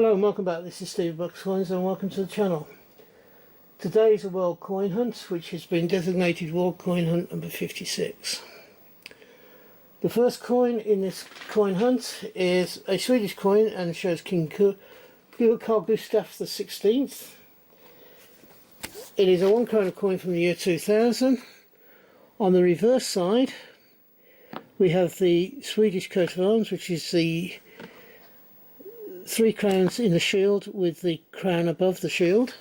Hello and welcome back. This is Steve Bucks Coins and welcome to the channel. Today is a World Coin Hunt which has been designated World Coin Hunt number 56. The first coin in this coin hunt is a Swedish coin and shows King Carl Gustaf the 16th. It is a £1 coin from the year 2000. On the reverse side we have the Swedish coat of arms, which is the three crowns in the shield with the crown above the shield,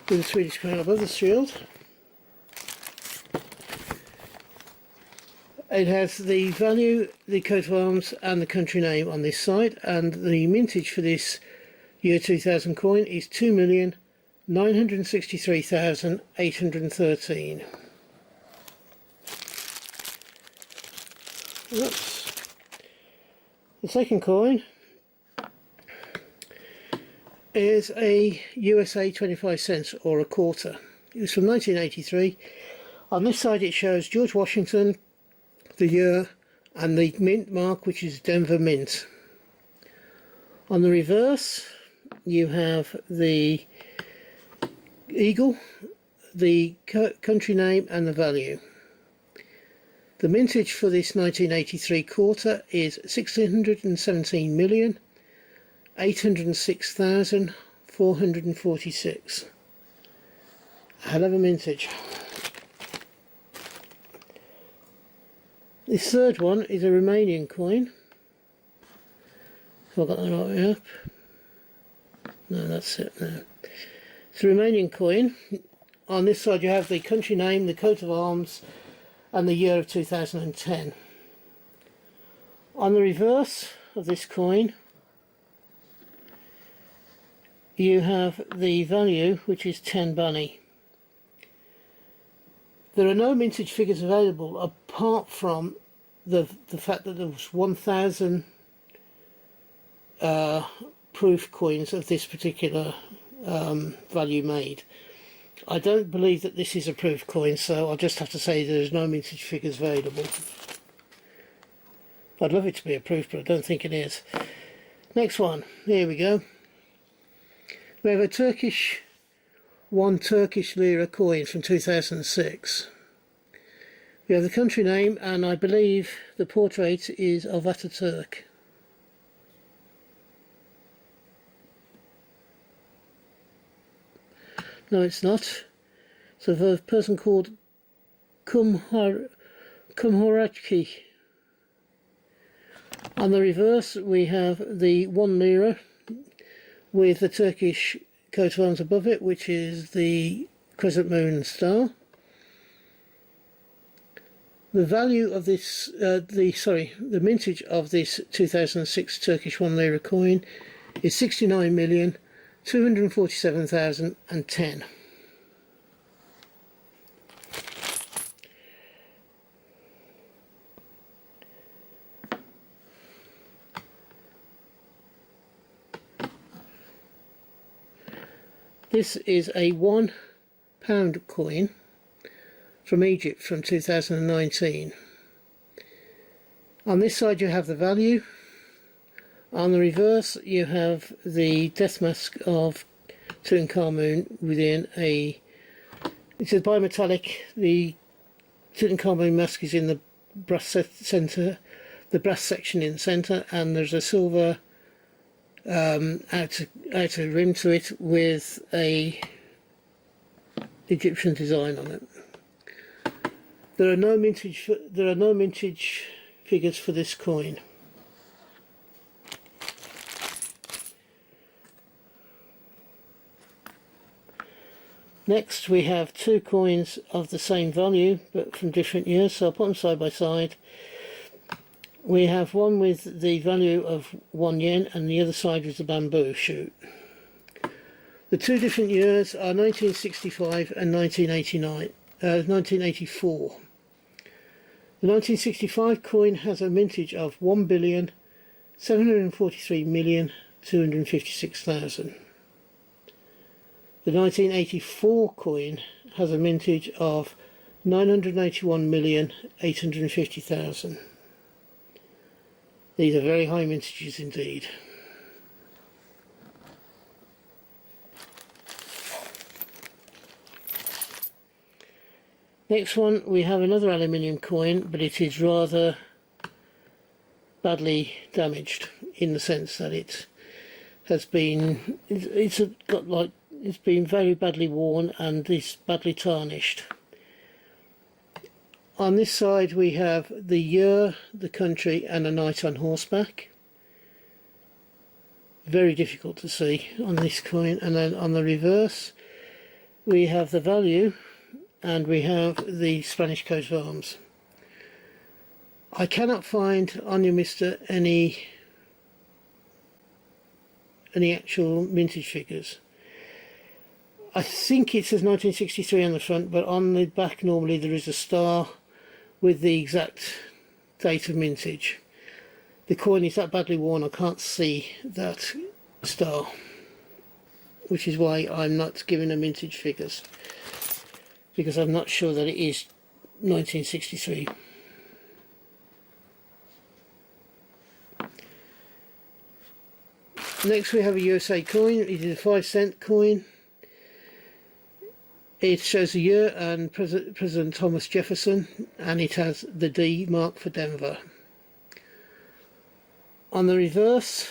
with the Swedish crown above the shield. It has the value, the coat of arms and the country name on this side, and the mintage for this year 2000 coin is 2,963,813. The second coin is a USA 25 cents or a quarter. It was from 1983. On this side it shows George Washington, the year, and the mint mark, which is Denver Mint. On the reverse you have the eagle, the country name and the value. The mintage for this 1983 quarter is 617,806,446. A hell of a mintage. This third one is a Romanian coin. Have I got that right way up? No, that's it now. It's a Romanian coin. On this side you have the country name, the coat of arms and the year of 2010. On the reverse of this coin you have the value, which is 10 bunny. There are no mintage figures available apart from the fact that there was 1,000 proof coins of this particular value made. I don't believe that this is a proof coin, so I'll just have to say there's no mintage figures available. I'd love it to be a proof, but I don't think it is. Next one, here we go. We have a Turkish lira coin from 2006. We have the country name, and I believe the portrait is of Ataturk. No, it's not. It's of a person called Cumhurbaşçı. On the reverse we have the 1 lira with the Turkish coat of arms above it, which is the crescent moon star. The value of this, the mintage of this 2006 Turkish 1 lira coin is 69,247,010. This is a £1 coin from Egypt from 2019. On this side you have the value. On the reverse you have the death mask of Tutankhamun within a... It says bimetallic. The Tutankhamun mask is in the brass centre, the brass section in the centre, and there's a silver outer rim to it with a Egyptian design on it. There are no mintage figures for this coin. Next we have two coins of the same value but from different years, so I'll put them side by side. We have one with the value of 1 yen and the other side was the bamboo shoot. The two different years are 1965 and 1984. The 1965 coin has a mintage of 1,743,256,000. The 1984 coin has a mintage of 981,850,000. These are very high mintages indeed. Next one, we have another aluminium coin, but it is rather badly damaged in the sense that it has been, it's been very badly worn and is badly tarnished. On this side we have the year, the country and a knight on horseback. Very difficult to see on this coin. And then on the reverse we have the value and we have the Spanish coat of arms. I cannot find on your Mister any actual mintage figures. I think it says 1963 on the front, but on the back normally there is a star with the exact date of mintage. The coin is that badly worn I can't see that star, which is why I'm not giving a mintage figures, because I'm not sure that it is 1963. Next we have a USA coin. It is a 5-cent coin. It shows the year and President Thomas Jefferson, and it has the D mark for Denver. On the reverse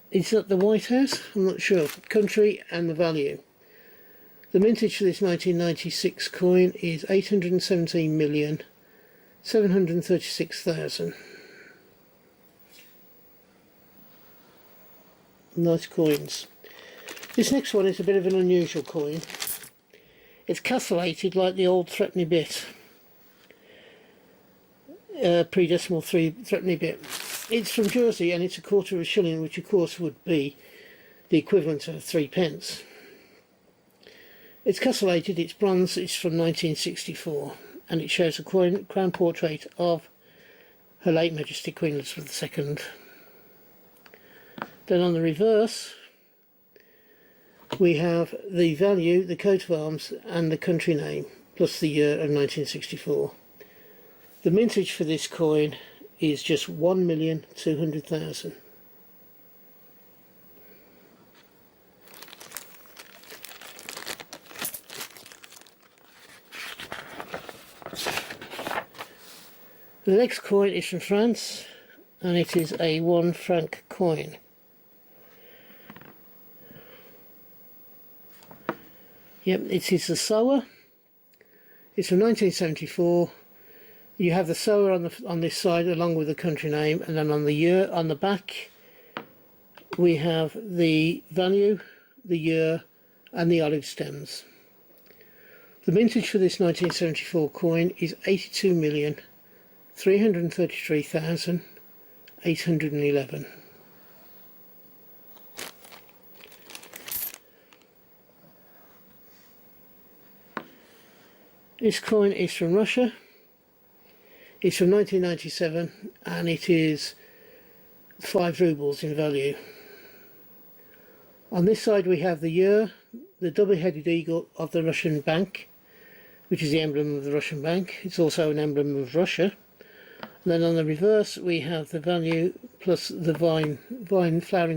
is that the White House? I'm not sure. Country and the value. The mintage for this 1996 coin is 817,736,000. Nice coins. This next one is a bit of an unusual coin. It's castellated like the old threepenny bit, pre-decimal 3 threepenny bit. It's from Jersey and it's a quarter of a shilling, which of course would be the equivalent of 3 pence. It's castellated, it's bronze, it's from 1964, and it shows a crown portrait of Her late Majesty Queen Elizabeth II. Then on the reverse we have the value, the coat of arms and the country name, plus the year of 1964. The mintage for this coin is just 1,200,000. The next coin is from France, and it is a 1 franc coin. Yep, it is the Sower. It's from 1974. You have the Sower on this side along with the country name, and then on the year on the back we have the value, the year and the olive stems. The mintage for this 1974 coin is 82,333,811. This coin is from Russia. It's from 1997 and it is 5 rubles in value. On this side we have the year, the double-headed eagle of the Russian bank, which is the emblem of the Russian bank. It's also an emblem of Russia. And then on the reverse we have the value plus the flowering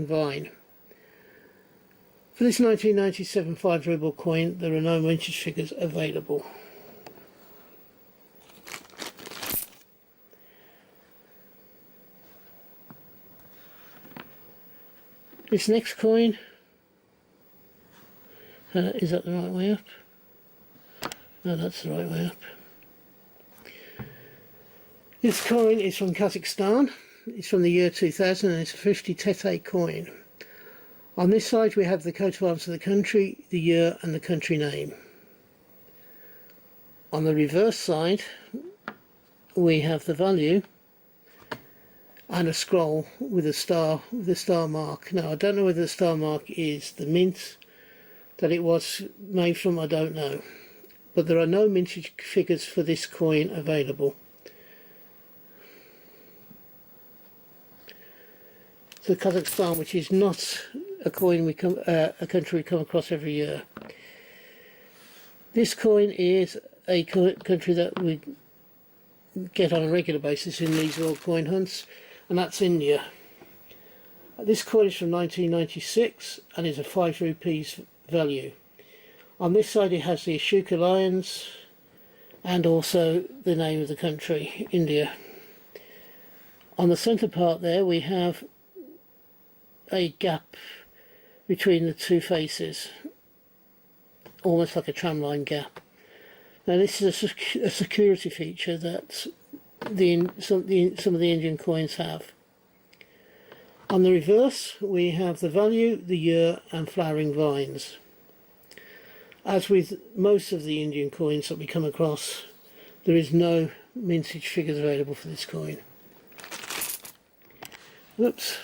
vine. For this 1997 5 ruble coin there are no mintage figures available. This next coin, is that the right way up? No, that's the right way up. This coin is from Kazakhstan. It's from the year 2000 and it's a 50 tete coin. On this side we have the coat of arms of the country, the year and the country name. On the reverse side we have the value and a scroll with a star mark. Now I don't know whether the star mark is the mint that it was made from, I don't know. But there are no mintage figures for this coin available. So Kazakhstan, which is not a coin a country we come across every year. This coin is a country that we get on a regular basis in these world coin hunts, and that's India. This coin is from 1996 and is a 5 rupees value. On this side it has the Ashoka lions and also the name of the country, India. On the centre part there we have a gap between the two faces, almost like a tramline gap. Now this is a security feature that some of the Indian coins have. On the reverse we have the value, the year and flowering vines. As with most of the Indian coins that we come across, there is no mintage figures available for this coin. Whoops.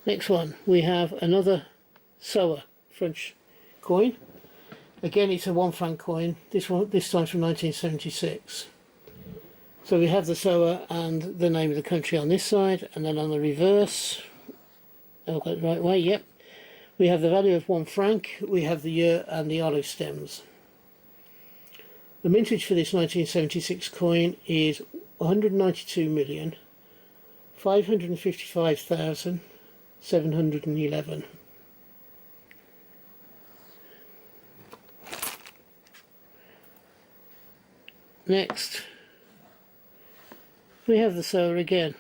Next one, we have another Soa French coin. Again, it's a 1 franc coin, this time from 1976. So we have the Soa and the name of the country on this side, and then on the reverse, I've got it the right way, yep. We have the value of 1 franc, we have the year and the olive stems. The mintage for this 1976 coin is 192,555,711. Next, we have the Soa again,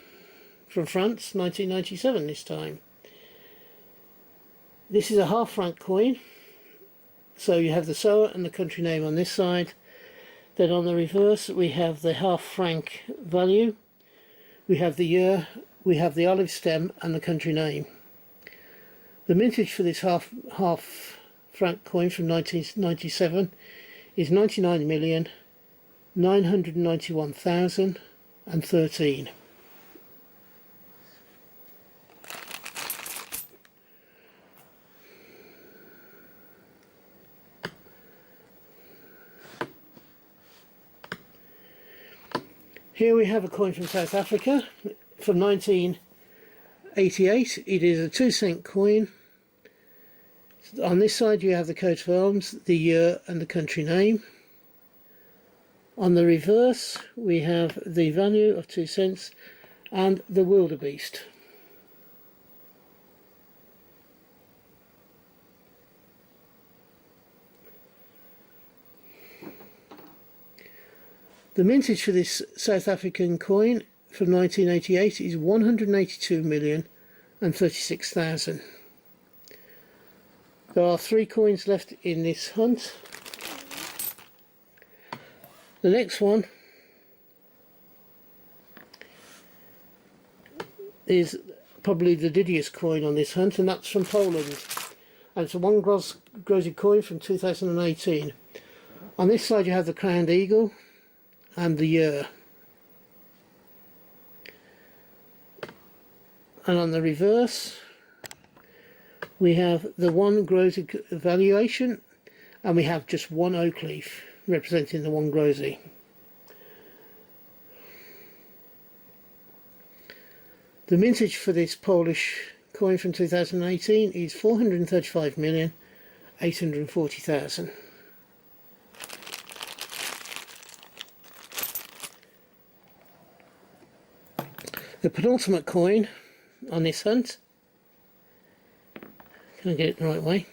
from France, 1997 this time. This is a ½ franc coin, so you have the Soa and the country name on this side. Then on the reverse we have the ½ franc value, we have the year, we have the olive stem and the country name. The mintage for this half franc coin from 1997 is 99,991,013. Here we have a coin from South Africa from 1988. It is a 2 cent coin. On this side you have the coat of arms, the year and the country name. On the reverse we have the value of 2 cents and the wildebeest. The mintage for this South African coin from 1988 is 182,036,000. There are 3 coins left in this hunt. The next one is probably the diddiest coin on this hunt, and that's from Poland. And it's a 1 groszy coin from 2018. On this side you have the crowned eagle and the year. And on the reverse we have the 1 groszy valuation, and we have just 1 oak leaf representing the 1 groszy. The mintage for this Polish coin from 2018 is 435,840,000. The penultimate coin on this hunt, can I get it the right way?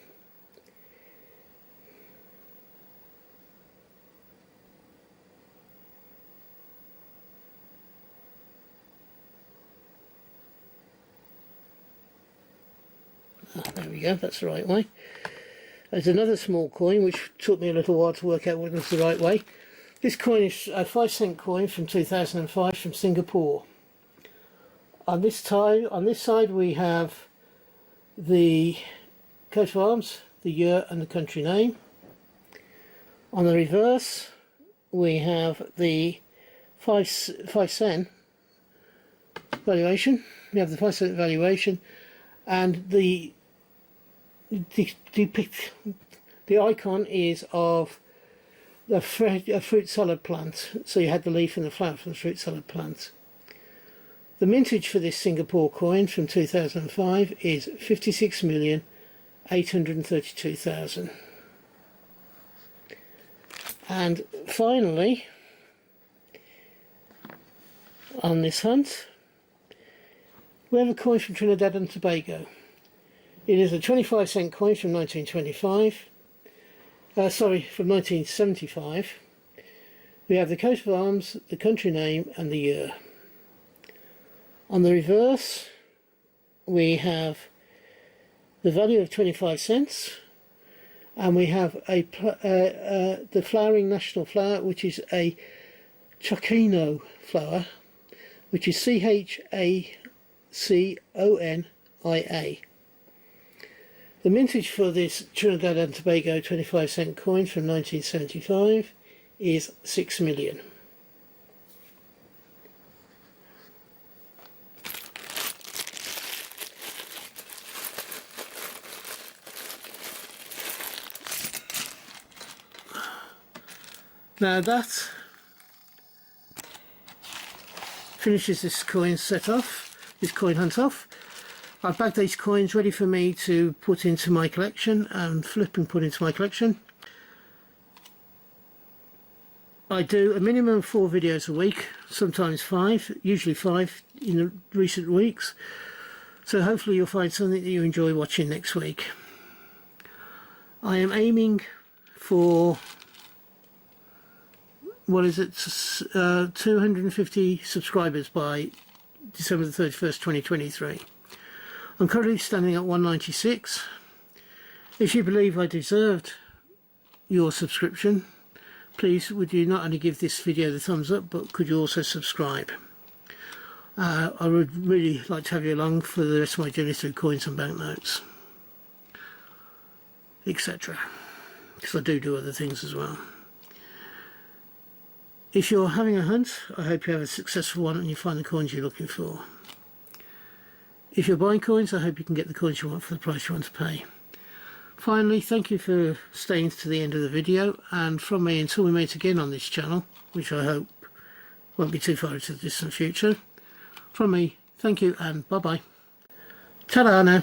There we go, that's the right way. There's another small coin which took me a little while to work out what was the right way. This coin is a 5 cent coin from 2005 from Singapore. On this side we have the coat of arms, the year and the country name. On the reverse we have the 5 cent valuation. We have the 5 cent valuation, and the icon is of a fruit salad plant. So you had the leaf and the flower from the fruit salad plant. The mintage for this Singapore coin from 2005 is 56,832,000. And finally, on this hunt, We have a coin from Trinidad and Tobago. It is a 25-cent coin from 1925. From 1975. We have the coat of arms, the country name and the year. On the reverse we have the value of 25 cents, and we have the flowering national flower, which is a Chocino flower, which is Chaconia. The mintage for this Trinidad and Tobago 25-cent coin from 1975 is 6 million. Now that finishes this coin set off, this coin hunt off. I've bagged these coins ready for me to put into my collection and flip and put into my collection. I do a minimum of 4 videos a week, sometimes 5, usually 5 in the recent weeks. So hopefully you'll find something that you enjoy watching next week. I am aiming for, 250 subscribers by December the 31st, 2023. I'm currently standing at 196. If you believe I deserved your subscription, please would you not only give this video the thumbs up, but could you also subscribe? I would really like to have you along for the rest of my journey through coins and banknotes, etc. Because I do other things as well. If you're having a hunt, I hope you have a successful one and you find the coins you're looking for. If you're buying coins, I hope you can get the coins you want for the price you want to pay. Finally, thank you for staying to the end of the video, and from me until we meet again on this channel, which I hope won't be too far into the distant future, from me, thank you and bye bye. Ta-da now.